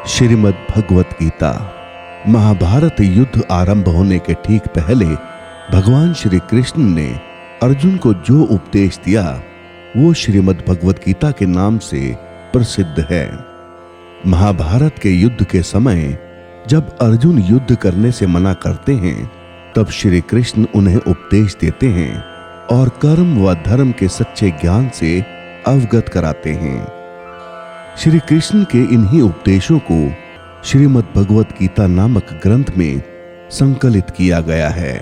श्रीमद् भगवत गीता। महाभारत युद्ध आरंभ होने के ठीक पहले भगवान श्री कृष्ण ने अर्जुन को जो उपदेश दिया वो श्रीमद् भगवत गीता के नाम से प्रसिद्ध है। महाभारत के युद्ध के समय जब अर्जुन युद्ध करने से मना करते हैं तब श्री कृष्ण उन्हें उपदेश देते हैं और कर्म व धर्म के सच्चे ज्ञान से अवगत कराते हैं। श्री कृष्ण के इन्हीं उपदेशों को श्रीमद् भगवत गीता नामक ग्रंथ में संकलित किया गया है।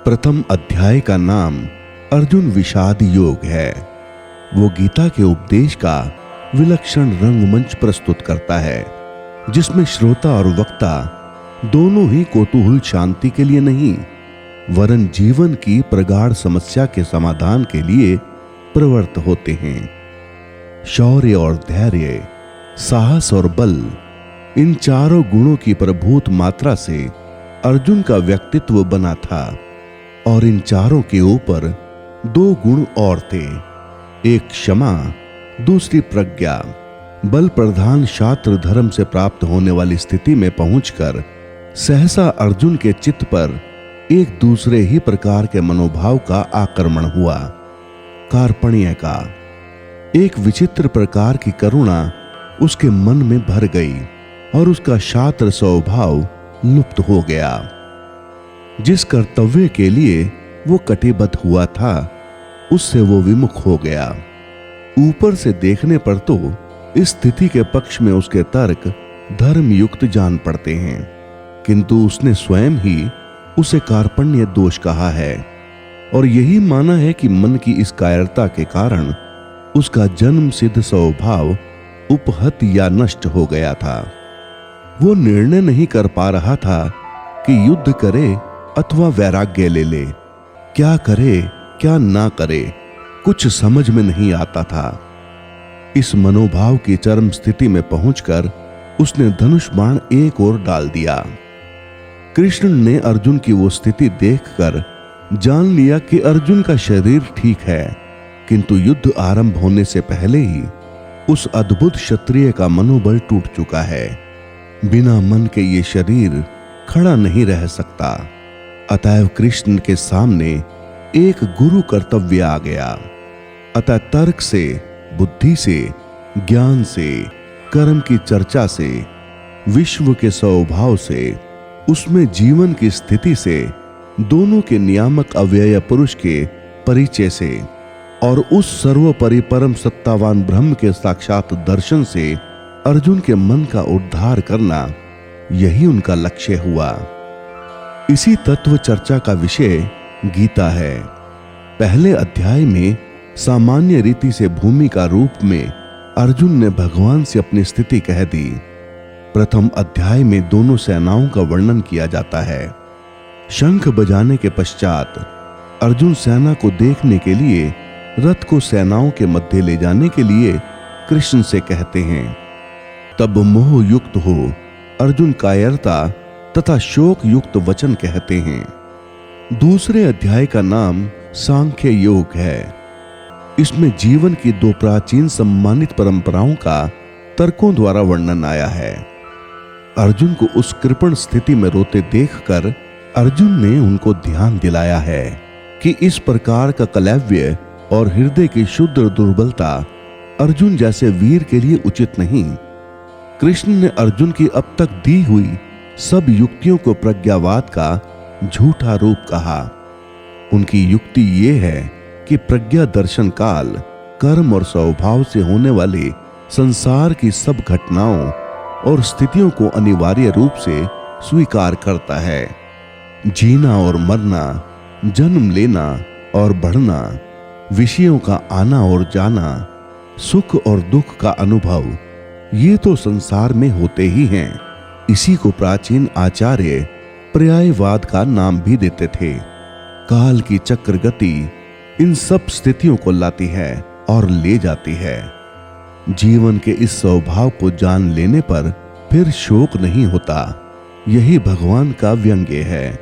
प्रथम अध्याय का नाम अर्जुन विषाद योग है। वो गीता के उपदेश का विलक्षण रंगमंच प्रस्तुत करता है, जिसमें श्रोता और वक्ता दोनों ही कौतूहल शांति के लिए नहीं वरन जीवन की प्रगाढ़ समस्या के समाधान के लिए प्रवृत्त होते हैं। शौर्य और धैर्य, साहस और बल, इन चारों गुणों की प्रभूत मात्रा से अर्जुन का व्यक्तित्व बना था और इन चारों के ऊपर दो गुण और थे, एक क्षमा, दूसरी प्रज्ञा। बल प्रधान शास्त्र धर्म से प्राप्त होने वाली स्थिति में पहुंचकर सहसा अर्जुन के चित्त पर एक दूसरे ही प्रकार के मनोभाव का आक्रमण हुआ। कार्पण्य का एक विचित्र प्रकार की करुणा उसके मन में भर गई और उसका शास्त्र स्वभाव लुप्त हो गया। जिस कर्तव्य के लिए वो कटिबद्ध हुआ था उससे वो विमुख हो गया। ऊपर से देखने पर तो इस स्थिति के पक्ष में उसके तर्क धर्मयुक्त जान पड़ते हैं, किंतु उसने स्वयं ही उसे कार्पण्य दोष कहा है और यही माना है कि मन की इस कायरता के कारण उसका जन्म सिद्ध स्वभाव उपहत या नष्ट हो गया था। वो निर्णय नहीं कर पा रहा था कि युद्ध करे अथवा वैराग्य ले ले, क्या करे क्या ना करे, कुछ समझ में नहीं आता था। इस मनोभाव की चरम स्थिति में पहुंचकर उसने धनुष बाण एक ओर डाल दिया। कृष्ण ने अर्जुन की वो स्थिति देखकर जान लिया कि अर्जुन का शरीर ठीक है, किंतु युद्ध आरंभ होने से पहले ही उस अद्भुत क्षत्रिय का मनोबल टूट चुका है। बिना मन के ये शरीर खड़ा नहीं रह सकता। अतएव कृष्ण के सामने एक गुरु कर्तव्य आ गया। अतः तर्क से, बुद्धि से, ज्ञान से, कर्म की चर्चा से, विश्व के स्वभाव से, उसमें जीवन की स्थिति से, दोनों के नियामक अव्यय पुरुष के परिचय से और उस सर्वोपरि परम सत्तावान ब्रह्म के साक्षात दर्शन से अर्जुन के मन का उद्धार करना, यही उनका लक्ष्य हुआ। इसी तत्व चर्चा का विषय गीता है। पहले अध्याय में सामान्य रीति से भूमि का रूप में अर्जुन ने भगवान से अपनी स्थिति कह दी। प्रथम अध्याय में दोनों सेनाओं का वर्णन किया जाता है। शंख बजाने के पश्चात अर्जुन सेना को देखने के लिए रथ को सेनाओं के मध्य ले जाने के लिए कृष्ण से कहते हैं। तब मोह युक्त हो अर्जुन कायरता तथा शोक युक्त वचन कहते हैं। दूसरे अध्याय का नाम सांख्य योग है। इसमें जीवन की दो प्राचीन सम्मानित परंपराओं का तर्कों द्वारा वर्णन आया है। अर्जुन को उस कृपण स्थिति में रोते देखकर अर्जुन ने उनको ध्यान दिलाया है कि इस प्रकार का कलव्य और हृदय की शुद्ध दुर्बलता अर्जुन जैसे वीर के लिए उचित नहीं। कृष्ण ने अर्जुन की अब तक दी हुई सब युक्तियों को प्रज्ञावाद का झूठा रूप कहा। उनकी युक्ति ये है कि प्रज्ञा दर्शन काल, कर्म और स्वभाव से होने वाले संसार की सब घटनाओं और स्थितियों को अनिवार्य रूप से स्वीकार करता है। जीना और मरना, जन्म लेना और बढ़ना, विषयों का आना और जाना, सुख और दुख का अनुभव, ये तो संसार में होते ही हैं। इसी को प्राचीन आचार्य पर्यायवाद का नाम भी देते थे। काल की चक्र गति इन सब स्थितियों को लाती है और ले जाती है। जीवन के इस स्वभाव को जान लेने पर फिर शोक नहीं होता। यही भगवान का व्यंग्य है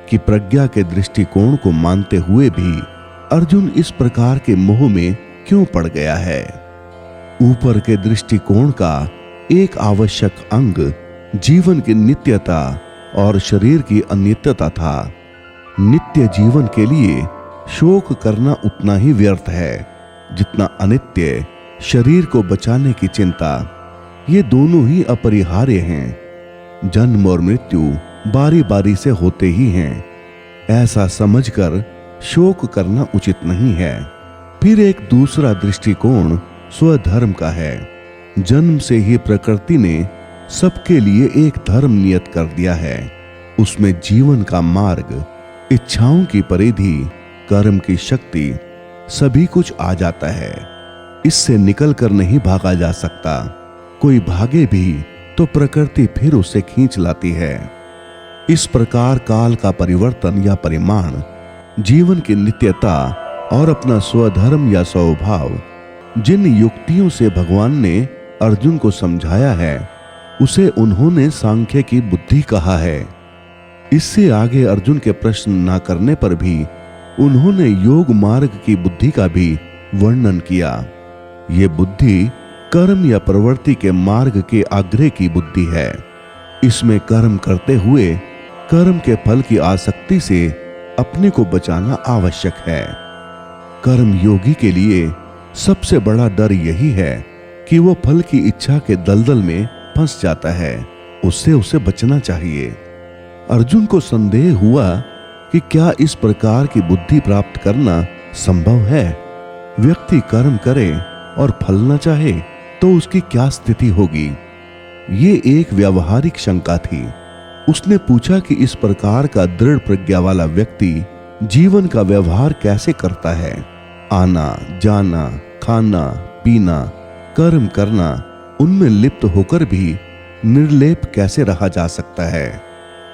कि प्रज्ञा के दृष्टिकोण को मानते हुए भी अर्जुन इस प्रकार के मोह में क्यों पड़ गया है। ऊपर के दृष्टिकोण का एक आवश्यक अंग जीवन की नित्यता और शरीर की अनित्यता था। नित्य जीवन के लिए शोक करना उतना ही व्यर्थ है जितना अनित्य शरीर को बचाने की चिंता। ये दोनों ही अपरिहार्य हैं। जन्म और मृत्यु बारी बारी से होते ही हैं। ऐसा समझकर शोक करना उचित नहीं है। फिर एक दूसरा दृष्टिकोण स्वधर्म का है। जन्म से ही प्रकृति ने सबके लिए एक धर्म नियत कर दिया है। उसमें जीवन का मार्ग, इच्छाओं की परिधि, कर्म की शक्ति, सभी कुछ आ जाता है। इससे निकल कर नहीं भागा जा सकता। कोई भागे भी तो प्रकृति फिर उसे खींच लाती है। इस प्रकार काल का परिवर्तन या परिमाण, जीवन की नित्यता और अपना स्वधर्म या स्वभाव, जिन युक्तियों से भगवान ने अर्जुन को समझाया है उसे उन्होंने सांख्य की बुद्धि कहा है। इससे आगे अर्जुन के प्रश्न न करने पर भी उन्होंने योग मार्ग की बुद्धि का भी वर्णन किया। ये बुद्धि कर्म या प्रवृत्ति के मार्ग के आग्रह की बुद्धि है। इसमें कर्म करते हुए कर्म के फल की आसक्ति से अपने को बचाना आवश्यक है। कर्म योगी के लिए सबसे बड़ा डर यही है कि वो फल की इच्छा के दलदल में फंस जाता है। उससे उसे बचना चाहिए। अर्जुन को संदेह हुआ कि क्या इस प्रकार की बुद्धि प्राप्त करना संभव है। व्यक्ति कर्म करे और फल न चाहे तो उसकी क्या स्थिति होगी। ये एक व्यावहारिक शंका थी। उसने पूछा कि इस प्रकार का दृढ़ प्रज्ञा वाला व्यक्ति जीवन का व्यवहार कैसे करता है। आना जाना, खाना पीना, कर्म करना, उनमें लिप्त होकर भी निर्लेप कैसे रहा जा सकता है।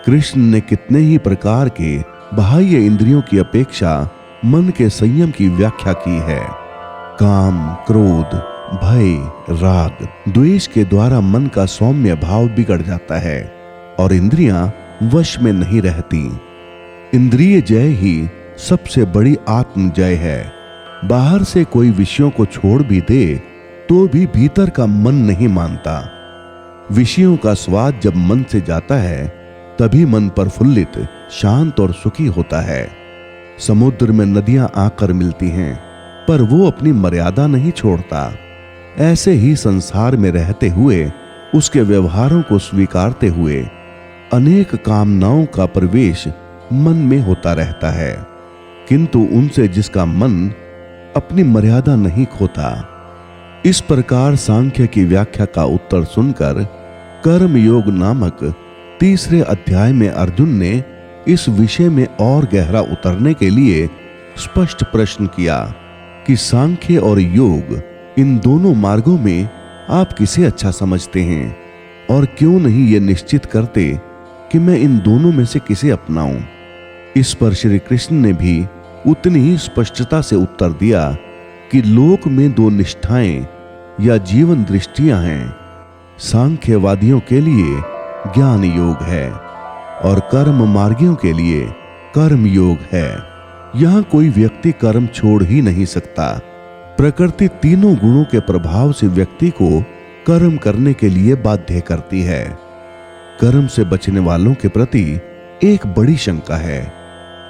कृष्ण ने कितने ही प्रकार के बाह्य इंद्रियों की अपेक्षा मन के संयम की व्याख्या की है। काम, क्रोध, भय, राग, द्वेष के द्वारा मन का सौम्य भाव बिगड़ जाता है और इंद्रियां वश में नहीं रहती। इंद्रिय जय ही सबसे बड़ी आत्म जय है। बाहर से कोई विषयों को छोड़ भी दे तो भी भीतर का मन नहीं मानता। विषयों का स्वाद जब मन से जाता है तभी मन प्रफुल्लित, शांत और सुखी होता है। समुद्र में नदियां आकर मिलती हैं पर वो अपनी मर्यादा नहीं छोड़ता। ऐसे ही संसार में रहते हुए उसके व्यवहारों को स्वीकारते हुए अनेक कामनाओं का प्रवेश मन में होता रहता है, किंतु उनसे जिसका मन अपनी मर्यादा नहीं खोता। इस प्रकार सांख्य की व्याख्या का उत्तर सुनकर कर्म योग नामक तीसरे अध्याय में अर्जुन ने इस विषय में और गहरा उतरने के लिए स्पष्ट प्रश्न किया कि सांख्य और योग, इन दोनों मार्गों में आप किसे अच्छा समझते हैं और क्यों नहीं ये निश्चित करते कि मैं इन दोनों में से किसे अपनाऊं। इस पर श्री कृष्ण ने भी उतनी ही स्पष्टता से उत्तर दिया कि लोक में दो निष्ठाएं या जीवन दृष्टियां हैं। सांख्यवादियों के लिए ज्ञान योग है और कर्म मार्गियों के लिए कर्म योग है। यहां कोई व्यक्ति कर्म छोड़ ही नहीं सकता। प्रकृति तीनों गुणों के प्रभाव से व्यक्ति को कर्म करने के लिए बाध्य करती है। कर्म से बचने वालों के प्रति एक बड़ी शंका है,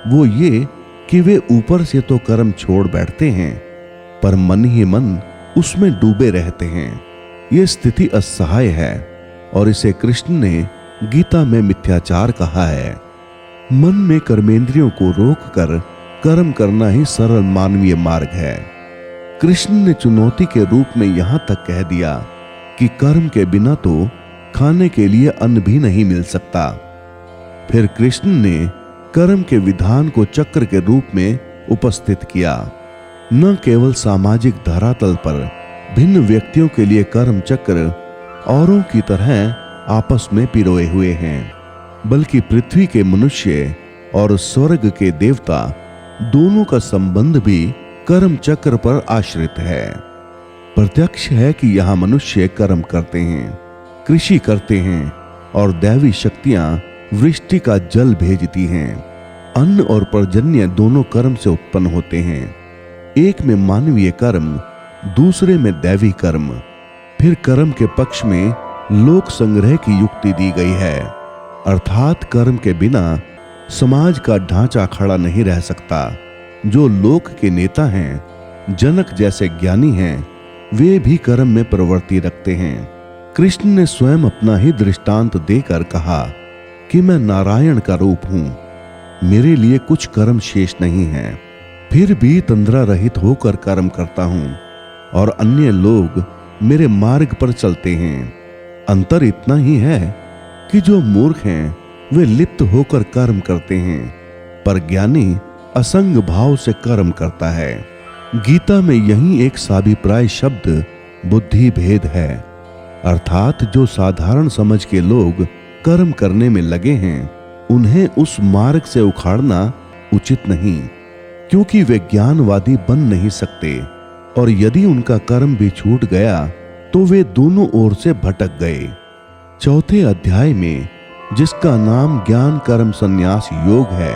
वो ये कि वे ऊपर से तो कर्म छोड़ बैठते हैं पर मन ही मन उसमें डूबे रहते हैं। ये स्थिति असहाय है और इसे कृष्ण ने गीता में मिथ्याचार कहा है। मन में कर्मेंद्रियों को रोककर कर्म करना ही सरल मानवीय मार्ग है। कृष्ण ने चुनौती के रूप में यहां तक कह दिया कि कर्म के बिना तो खाने के लिए अन्न भी नहीं मिल सकता। फिर कृष्ण ने कर्म के विधान को चक्र के रूप में उपस्थित किया। न केवल सामाजिक धरातल पर भिन्न व्यक्तियों के लिए कर्म चक्र औरों की तरह आपस में पिरोए हुए हैं, बल्कि पृथ्वी के मनुष्य और स्वर्ग के देवता दोनों का संबंध भी कर्म चक्र पर आश्रित है। प्रत्यक्ष है कि यहाँ मनुष्य कर्म करते हैं, कृषि करते हैं और दैवी शक्तियां वृष्टि का जल भेजती हैं। अन्न और पर्जन्य दोनों कर्म से उत्पन्न होते हैं। एक में मानवीय कर्म, दूसरे में दैवी कर्म। फिर कर्म के पक्ष में लोक संग्रह की युक्ति दी गई है, अर्थात कर्म के बिना समाज का ढांचा खड़ा नहीं रह सकता। जो लोक के नेता हैं, जनक जैसे ज्ञानी हैं, वे भी कर्म में प्रवृत्ति रखते हैं। कृष्ण ने स्वयं अपना ही दृष्टांत देकर कहा कि मैं नारायण का रूप हूं, मेरे लिए कुछ कर्म शेष नहीं है, फिर भी तंद्रा रहित होकर कर्म करता हूं और अन्य लोग मेरे मार्ग पर चलते हैं। अंतर इतना ही है कि जो मूर्ख हैं वे लिप्त होकर कर्म करते हैं, पर ज्ञानी असंग भाव से कर्म करता है। गीता में यही एक साभिप्राय शब्द बुद्धि भेद है, अर्थात जो साधारण समझ के लोग कर्म करने में लगे हैं, उन्हें उस मार्ग से उखाड़ना उचित नहीं, क्योंकि वे ज्ञानवादी बन नहीं सकते, और यदि उनका कर्म भी छूट गया तो वे दोनों ओर से भटक गए। चौथे अध्याय में, जिसका नाम ज्ञान कर्म संन्यास योग है,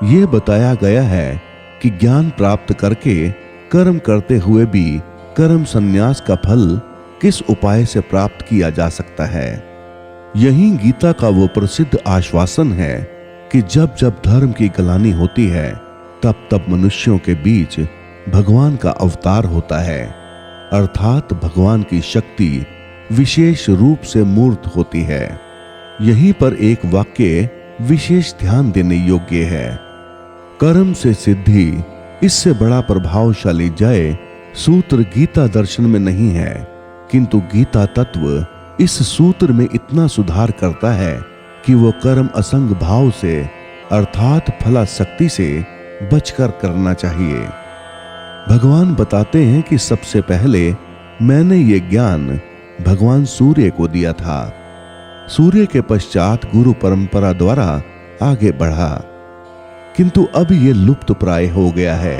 ये बताया गया है कि ज्ञान प्राप्त करके कर्म करते हुए भी कर्म संन्यास का फल किस उपाय से प्राप्त किया जा सकता है। यही गीता का वो प्रसिद्ध आश्वासन है कि जब जब धर्म की गलानी होती है, तब तब मनुष्यों के बीच भगवान का अवतार होता है, अर्थात भगवान की शक्ति विशेष रूप से मूर्त होती है। यहीं पर एक वाक्य विशेष ध्यान देने योग्य है। कर्म से सिद्धि, इससे बड़ा प्रभावशाली जय सूत्र गीता दर्शन में नहीं है, किंतु गीता तत्व इस सूत्र में इतना सुधार करता है कि वो कर्म असंग भाव से, अर्थात फलासक्ति से बचकर करना चाहिए। भगवान बताते हैं कि सबसे पहले मैंने ये ज्ञान भगवान सूर्य को दिया था, सूर्य के पश्चात गुरु परंपरा द्वारा आगे बढ़ा, किंतु अब ये लुप्त प्राय हो गया है।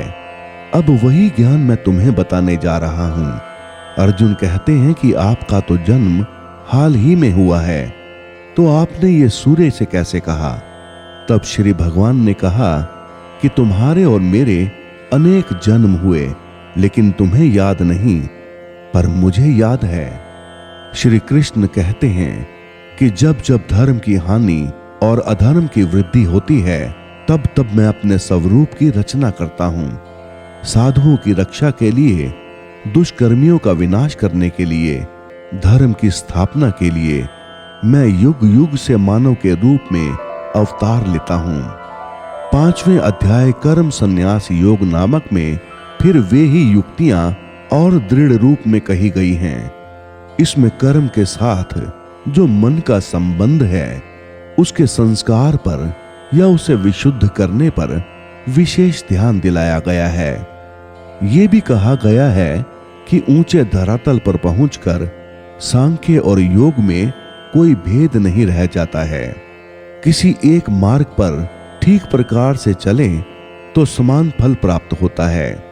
अब वही ज्ञान मैं तुम्हें बताने जा रहा हूं। अर्जुन कहते हैं कि आपका तो जन्म हाल ही में हुआ है, तो आपने ये सूर्य से कैसे कहा? तब श्री भगवान ने कहा कि तुम्हारे और मेरे अनेक जन्म हुए, लेकिन तुम्हें याद नहीं, पर मुझे याद है। श्री कृष्ण कहते हैं कि जब जब धर्म की हानि और अधर्म की वृद्धि होती है, तब तब मैं अपने स्वरूप की रचना करता हूं। साधुओं की रक्षा के लिए, दुष्कर्मियों का विनाश करने के लिए, धर्म की स्थापना के लिए मैं युग युग से मानव के रूप में अवतार लेता हूं। 5वें अध्याय कर्म संन्यास योग नामक में फिर वे ही युक्तियां और दृढ़ रूप में कही गई हैं। इसमें कर्म के साथ जो मन का संबंध है, उसके संस्कार पर या उसे विशुद्ध करने पर विशेष ध्यान दिलाया गया है। ये भी कहा गया है कि ऊंचे धरातल पर पहुंचकर सांख्य और योग में कोई भेद नहीं रह जाता है। किसी एक मार्ग पर ठीक प्रकार से चलें तो समान फल प्राप्त होता है।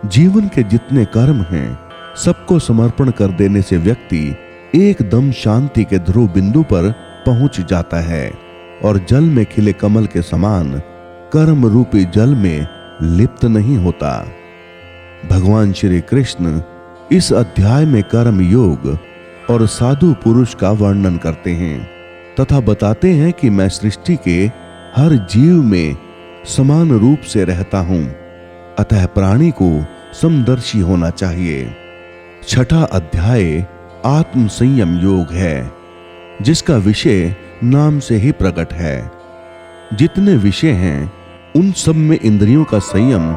जीवन के जितने कर्म हैं, सबको समर्पण कर देने से व्यक्ति एकदम शांति के ध्रुव बिंदु पर पहुंच जाता है और जल में खिले कमल के समान कर्म रूपी जल में लिप्त नहीं होता। भगवान श्री कृष्ण इस अध्याय में कर्म योग और साधु पुरुष का वर्णन करते हैं तथा बताते हैं कि मैं सृष्टि के हर जीव में समान रूप से रहता हूं, अतः प्राणी को समदर्शी होना चाहिए। 6ठा अध्याय आत्म संयम योग है, जिसका विषय नाम से ही प्रकट है। जितने विषय हैं, उन सब में इंद्रियों का संयम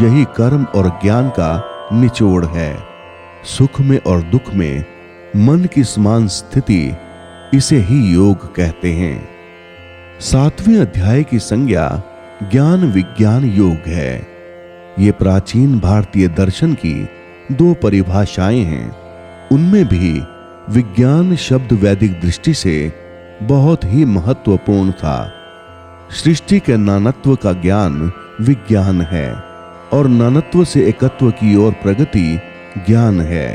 यही कर्म और ज्ञान का निचोड़ है। सुख में और दुख में मन की समान स्थिति, इसे ही योग कहते हैं। 7वें अध्याय की संज्ञा ज्ञान विज्ञान योग है। ये प्राचीन भारतीय दर्शन की 2 परिभाषाएं हैं। उनमें भी विज्ञान शब्द वैदिक दृष्टि से बहुत ही महत्वपूर्ण था। सृष्टि के नानत्व का ज्ञान विज्ञान है और नानत्व से एकत्व की ओर प्रगति ज्ञान है।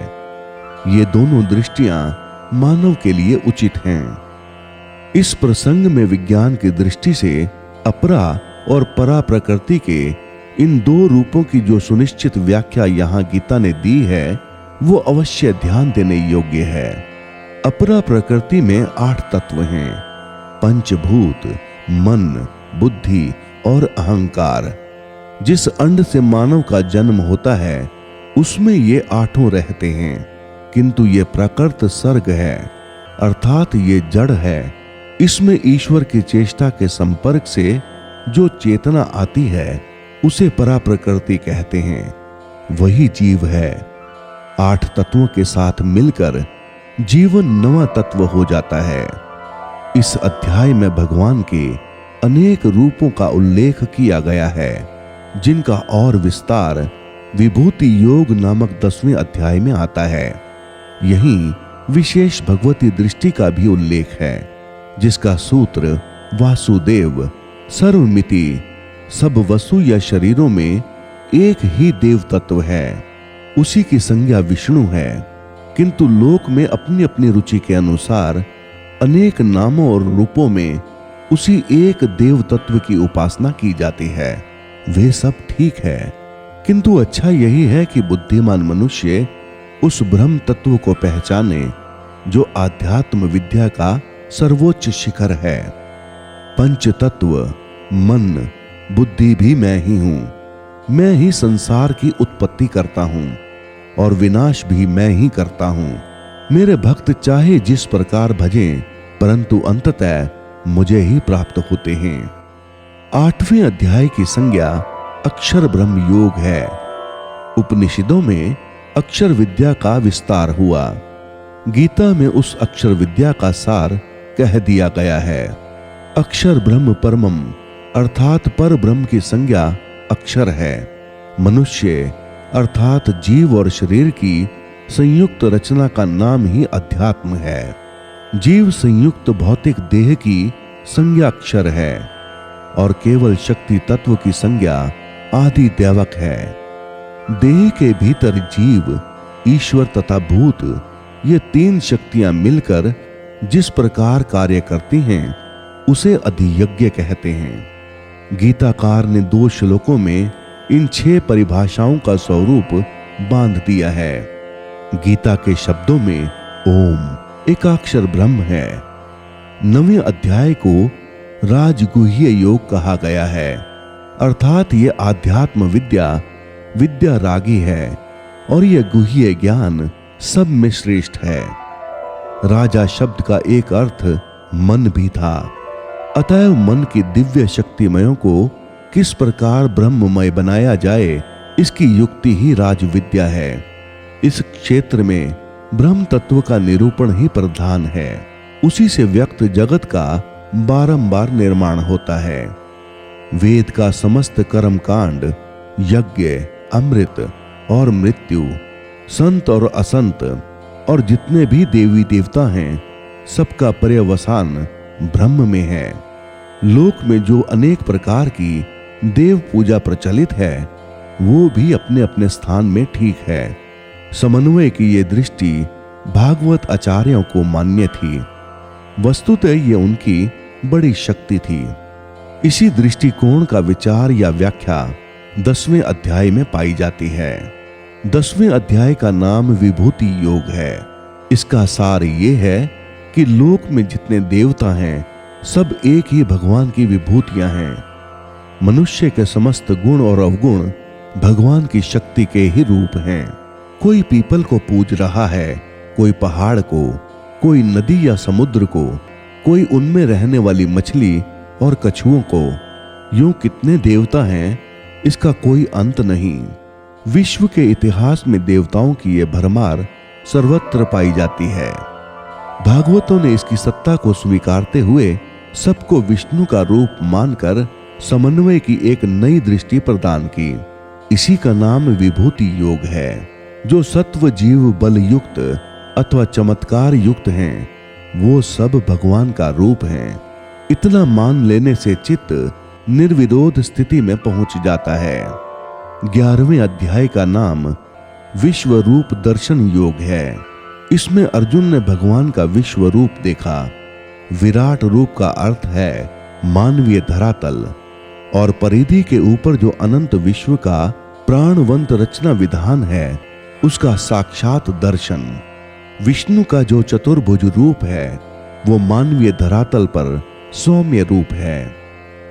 ये दोनों दृष्टियां मानव के लिए उचित हैं। इस प्रसंग में विज्ञान की दृष्टि से अपरा और परा प्रकृति के इन 2 रूपों की जो सुनिश्चित व्याख्या यहाँ गीता ने दी है, वो अवश्य ध्यान देने योग्य है। अपरा प्रकृति में 8 तत्व हैं, पंचभूत, मन, बुद्धि और अहंकार। जिस अंड से मानव का जन्म होता है उसमें ये 8 रहते हैं, किंतु ये प्रकृत सर्ग है, अर्थात ये जड़ है। इसमें ईश्वर की चेष्टा के संपर्क से जो चेतना आती है उसे परा प्रकृति कहते हैं, वही जीव है। 8 तत्वों के साथ मिलकर जीवन 9वां तत्व हो जाता है। इस अध्याय में भगवान के अनेक रूपों का उल्लेख किया गया है, जिनका और विस्तार विभूति योग नामक 10वें अध्याय में आता है। यहीं विशेष भगवती दृष्टि का भी उल्लेख है, जिसका सूत्र वासुदेव, सर्वमिति, सब वसु या शरीरों में एक ही देव तत्व है, उसी की संज्ञा विष्णु है। किंतु लोक में अपनी अपनी रुचि के अनुसार अनेक नामों और रूपों में उसी एक देव तत्व की उपासना की जाती है। वे सब ठीक है, किंतु अच्छा यही है कि बुद्धिमान मनुष्य उस ब्रह्म तत्व को पहचाने जो आध्यात्म विद्या का सर्वोच्च शिखर है। पंच तत्व, मन, बुद्धि भी मैं ही हूं। मैं ही संसार की उत्पत्ति करता हूं और विनाश भी मैं ही करता हूं। मेरे भक्त चाहे जिस प्रकार भजें, परंतु अंततः मुझे ही प्राप्त होते हैं। 8वें अध्याय की संज्ञा अक्षर ब्रह्म योग है। उपनिषदों में अक्षर विद्या का विस्तार हुआ। गीता में उस अक्षर विद्या का सार कह दिया गया है। अक्षर ब्रह्म परमम, अर्थात पर ब्रह्म की संज्ञा अक्षर है। मनुष्य अर्थात जीव और शरीर की संयुक्त रचना का नाम ही अध्यात्म है। जीव संयुक्त भौतिक देह की संज्ञा अक्षर है और केवल शक्ति तत्व की संज्ञा आदि दैवक है। देह के भीतर जीव, ईश्वर तथा भूत, ये 3 शक्तियां मिलकर जिस प्रकार कार्य करती हैं उसे अधियज्ञ कहते हैं। गीताकार ने 2 श्लोकों में इन 6 परिभाषाओं का स्वरूप बांध दिया है। गीता के शब्दों में ओम एकाक्षर ब्रह्म है। 9वें अध्याय को राजगुह्य योग कहा गया है, अर्थात ये आध्यात्म विद्या रागी है और यह गुह्य ज्ञान सब में श्रेष्ठ है। राजा शब्द का एक अर्थ मन भी था, अतएव मन की दिव्य शक्तिमयों को किस प्रकार ब्रह्ममय बनाया जाए, इसकी युक्ति ही राजविद्या है। इस क्षेत्र में ब्रह्म तत्व का निरूपण ही प्रधान है। उसी से व्यक्त जगत का बारंबार निर्माण होता है। वेद का समस्त कर्म कांड, यज्ञ, अमृत और मृत्यु, संत और असंत और जितने भी देवी देवता हैं, सबका पर्यवसान ब्रह्म में है। लोक में जो अनेक प्रकार की देव पूजा प्रचलित है, वो भी अपने अपने स्थान में ठीक है। समन्वय की ये दृष्टि भागवत आचार्यों को मान्य थी। वस्तुतः ये उनकी बड़ी शक्ति थी। इसी दृष्टिकोण का विचार या व्याख्या 10वें अध्याय में पाई जाती है। 10वें अध्याय का नाम विभूति योग है। इसका सार ये है कि लोक में जितने देवता हैं, सब एक ही भगवान की विभूतियां हैं। मनुष्य के समस्त गुण और अवगुण भगवान की शक्ति के ही रूप हैं। कोई पीपल को पूज रहा है, कोई पहाड़ को, कोई नदी या समुद्र को, कोई उनमें रहने वाली मछली और कछुओं को। यूं कितने देवता हैं, इसका कोई अंत नहीं। विश्व के इतिहास में देवताओं की ये भरमार सर्वत्र पाई जाती है। भागवतों ने इसकी सत्ता को स्वीकारते हुए सबको विष्णु का रूप मानकर समन्वय की एक नई दृष्टि प्रदान की। इसी का नाम विभूति योग है। जो सत्व जीव बल युक्त अथवा चमत्कार युक्त हैं, वो सब भगवान का रूप हैं। इतना मान लेने से चित्त निर्विरोध स्थिति में पहुंच जाता है। 11वें अध्याय का नाम विश्व रूप दर्शन योग है। इसमें अर्जुन ने भगवान का विश्व रूप देखा। विराट रूप का अर्थ है मानवीय धरातल और परिधि के ऊपर जो अनंत विश्व का प्राणवंत रचना विधान है, उसका साक्षात दर्शन। विष्णु का जो चतुर्भुज रूप है वो मानवीय धरातल पर सौम्य रूप है।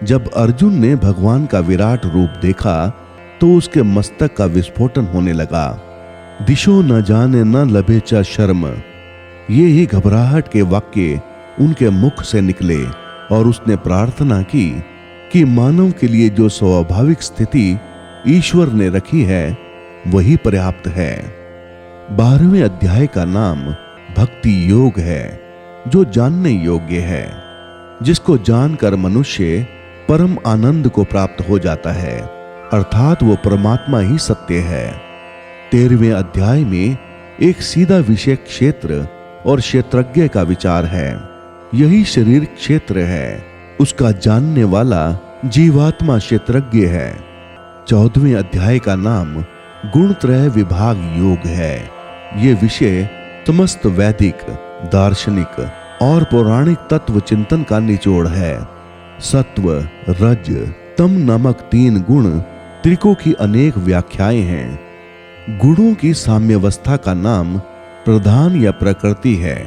जब अर्जुन ने भगवान का विराट रूप देखा तो उसके मस्तक का विस्फोटन होने लगा। दिशो न जाने न लभे च शर्म, ये ही घबराहट के वाक्य उनके मुख से निकले और उसने प्रार्थना की कि मानव के लिए जो स्वाभाविक स्थिति ईश्वर ने रखी है वही पर्याप्त है। 12वें अध्याय का नाम भक्ति योग है, जो जानने योग्य है, जिसको जानकर मनुष्य परम आनंद को प्राप्त हो जाता है, अर्थात वो परमात्मा ही सत्य है। 13वें अध्याय में एक सीधा विषय क्षेत्र और क्षेत्रज्ञ का विचार है। यही शरीर क्षेत्र है, उसका जानने वाला जीवात्मा क्षेत्रज्ञ है। 14वें अध्याय का नाम गुणत्रय विभाग योग है। ये विषय समस्त वैदिक, दार्शनिक और पौराणिक तत्व चिंतन का निचोड़ है। सत्व, रज, तम नामक 3 गुण त्रिकों की अनेक व्याख्याएं हैं। गुणों की साम्यावस्था का नाम प्रधान या प्रकृति है।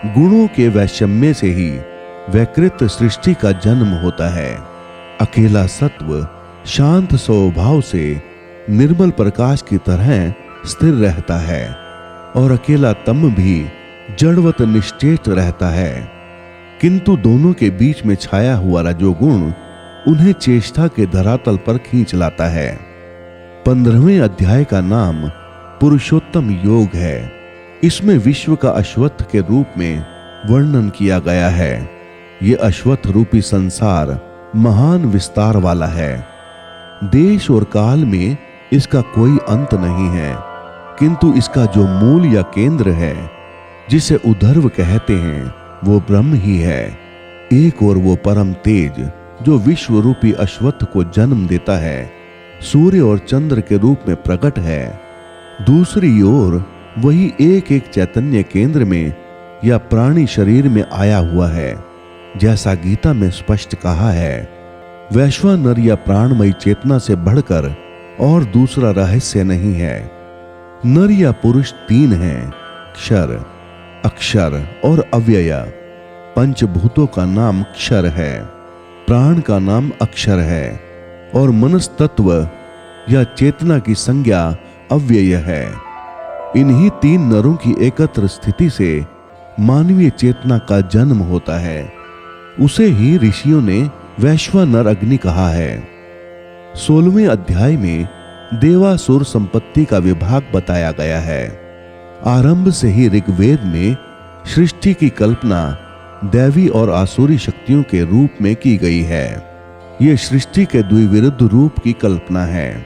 गुणों के वैषम्य से ही वैकृत सृष्टि का जन्म होता है। अकेला सत्व शांत स्वभाव से निर्मल प्रकाश की तरह स्थिर रहता है और अकेला तम भी जड़वत निश्चेत रहता है, किंतु दोनों के बीच में छाया हुआ रजोगुण उन्हें चेष्टा के धरातल पर खींच लाता है। 15वें अध्याय का नाम पुरुषोत्तम योग है। इसमें विश्व का अश्वत्थ के रूप में वर्णन किया गया है। ये अश्वत्थ रूपी संसार महान विस्तार वाला है। देश और काल में इसका कोई अंत नहीं है, किंतु इसका जो मूल या केंद्र है, जिसे उधर्व कहते हैं, वो ब्रह्म ही है। एक और वो परम तेज जो विश्व रूपी अश्वत्थ को जन्म देता है, सूर्य और चंद्र के रूप में प्रकट है। दूसरी ओर वही एक एक चैतन्य केंद्र में या प्राणी शरीर में आया हुआ है, जैसा गीता में स्पष्ट कहा है। वैश्वानर या प्राणमयी चेतना से बढ़कर और दूसरा रहस्य नहीं है। नर या पुरुष 3 हैं, क्षर, अक्षर और अव्यय। पंचभूतों का नाम क्षर है, प्राण का नाम अक्षर है और मनस्तत्व या चेतना की संज्ञा अव्यय है। इन्हीं 3 नरों की एकत्र स्थिति से मानवीय चेतना का जन्म होता है। उसे ही ऋषियों ने वैश्वानर अग्नि कहा है। 16वें अध्याय में देवासुर संपत्ति का विभाग बताया गया है। आरंभ से ही ऋग्वेद में सृष्टि की कल्पना दैवी और आसुरी शक्तियों के रूप में की गई है। यह सृष्टि के द्विविरुद्ध रूप की कल्पना है,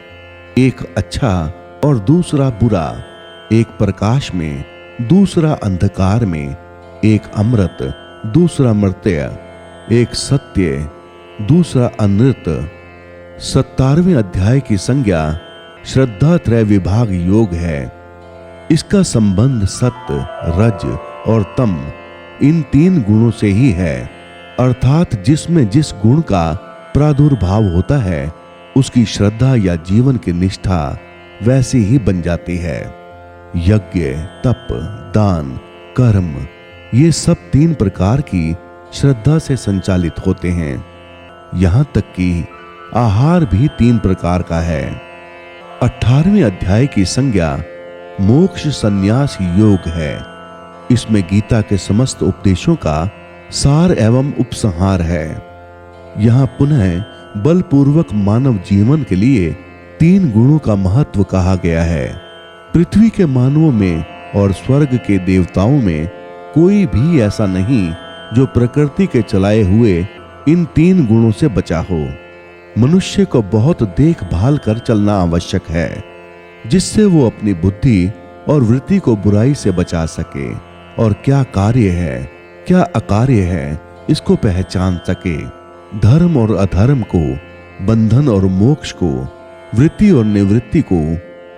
एक अच्छा और दूसरा बुरा, एक प्रकाश में दूसरा अंधकार में, एक अमृत दूसरा मर्त्य, एक सत्य दूसरा अनृत। 17वें अध्याय की संज्ञा श्रद्धा त्रय विभाग योग है। इसका संबंध सत्य, रज और तम इन 3 गुणों से ही है, अर्थात जिसमें जिस गुण का प्रादुर्भाव होता है उसकी श्रद्धा या जीवन की निष्ठा वैसी ही बन जाती है। यज्ञ, तप, दान, कर्म, ये सब 3 प्रकार की श्रद्धा से संचालित होते हैं। यहां तक कि आहार भी 3 प्रकार का है। 18वें अध्याय की संज्ञा मोक्ष संन्यास योग है। इसमें गीता के समस्त उपदेशों का सार एवं उपसंहार है। यहां पुनः बलपूर्वक मानव जीवन के लिए 3 गुणों का महत्व कहा गया है। पृथ्वी के मानवों में और स्वर्ग के देवताओं में कोई भी ऐसा नहीं जो प्रकृति के चलाए हुए इन 3 गुणों से बचा हो। मनुष्य को बहुत देखभाल कर चलना आवश्यक है, जिससे वो अपनी बुद्धि और वृत्ति को बुराई से बचा सके और क्या कार्य है क्या अकार्य है इसको पहचान सके। धर्म और अधर्म को, बंधन और मोक्ष को, वृत्ति और निवृत्ति को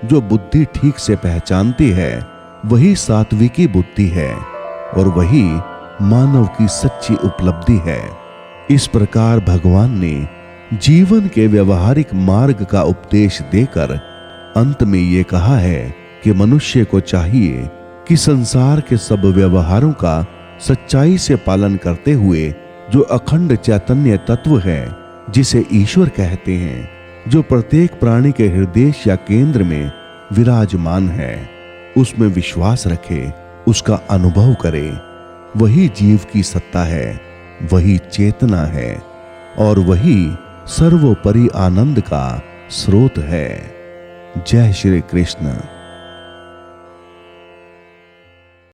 जो बुद्धि ठीक से पहचानती है वही सात्विकी बुद्धि है और वही मानव की सच्ची उपलब्धि है। इस प्रकार भगवान ने जीवन के व्यवहारिक मार्ग का उपदेश देकर अंत में ये कहा है कि मनुष्य को चाहिए कि संसार के सब व्यवहारों का सच्चाई से पालन करते हुए जो अखंड चैतन्य तत्व है, जिसे ईश्वर कहते हैं, जो प्रत्येक प्राणी के हृदय या केंद्र में विराजमान है, उसमें विश्वास रखे, उसका अनुभव करे। वही जीव की सत्ता है, वही चेतना है और वही सर्वोपरि आनंद का स्रोत है। जय श्री कृष्ण।